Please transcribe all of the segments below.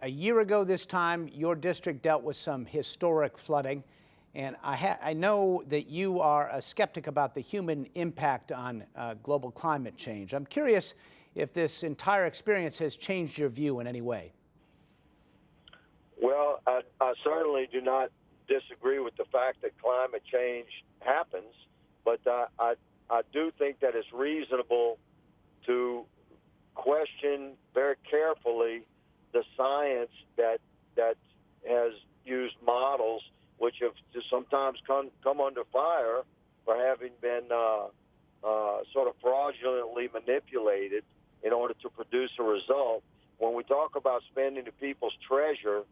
A year ago this time, your district dealt with some historic flooding, and I know that you are a skeptic about the human impact on global climate change. I'm curious if this entire experience has changed your view in any way. Well, I certainly do not disagree with the fact that climate change happens, but I do think that it's reasonable to question very carefully the science that has used models which have sometimes come under fire for having been sort of fraudulently manipulated in order to produce a result. When we talk about spending the people's treasure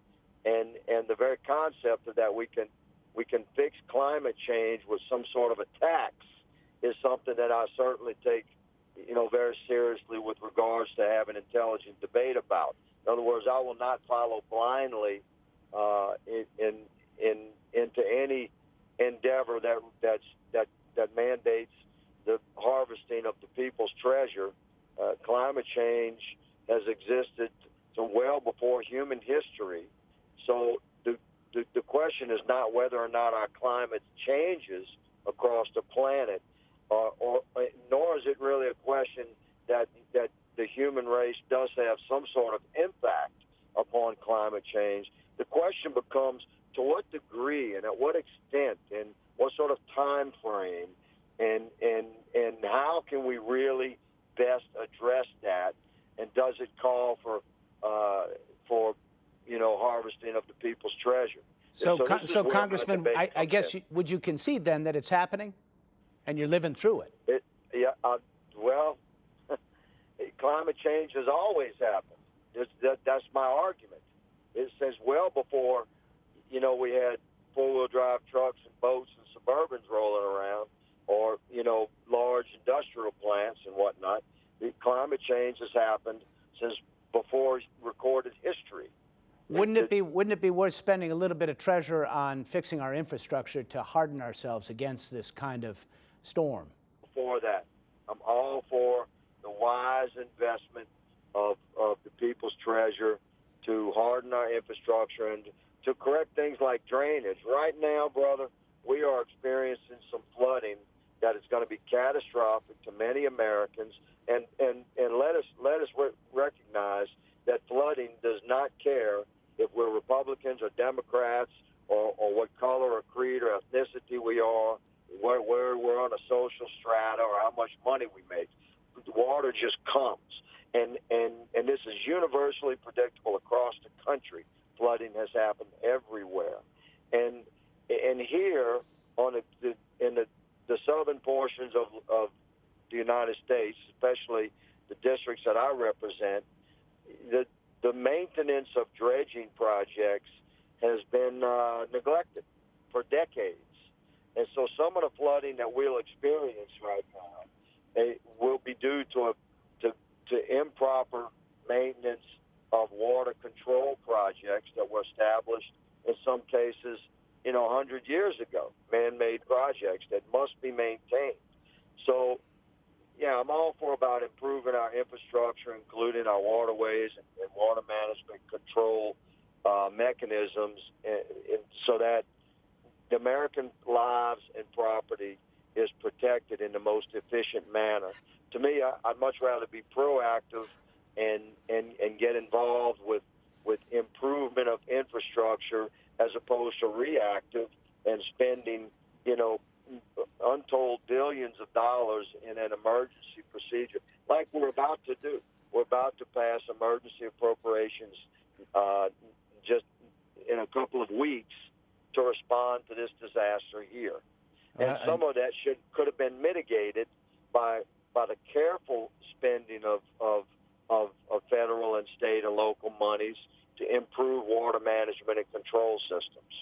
and the very concept of that we can fix climate change with some sort of a tax is something that I certainly take very seriously with regards to having intelligent debate about. In other words, I will not follow blindly into any endeavor that mandates the harvesting of the people's treasure. Climate change has existed well before human history. So the question is not whether or not our climate changes across the planet, nor is it really a question that the human race does have some sort of impact upon climate change. The question becomes to what degree and at what extent and what sort of time frame and how can we really best address that, and does it call for harvesting of the people's treasure? So Congressman, I guess would you concede then that it's happening and you're living through it? Well, climate change has always happened. That's my argument. It says well before, we had four-wheel drive trucks and boats and Suburbans rolling around, or, large industrial plants and whatnot. Climate change has happened since before recorded history. Wouldn't it be worth spending a little bit of treasure on fixing our infrastructure to harden ourselves against this kind of storm? For that, I'm all for the wise investment of the people's treasure to harden our infrastructure and to correct things like drainage. Right now, brother, we are experiencing some flooding that is going to be catastrophic to many Americans, and let us recognize that flooding does not care if we're Republicans or Democrats or what color or creed or ethnicity we are, where we're on a social strata or how much money we make. The water just comes, and this is universally predictable across the country. Flooding has happened everywhere, and here in the southern portions of the United States, especially the districts that I represent, the maintenance of dredging projects has been neglected for decades. And so some of the flooding that we'll experience right now will be due to improper maintenance of water control projects that were established in some cases, 100 years ago, man-made projects that must be maintained. So, yeah, I'm all for about improving our infrastructure, including our waterways and water management control mechanisms, so that the American lives and property is protected in the most efficient manner. To me, I'd much rather be proactive and get involved with improvement of infrastructure as opposed to reactive and spending, untold billions of dollars in an emergency procedure like we're about to do. We're about to pass emergency appropriations just in a couple of weeks to respond to this disaster here. And some of that could have been mitigated by the careful spending of federal and state and local monies to improve water management and control systems.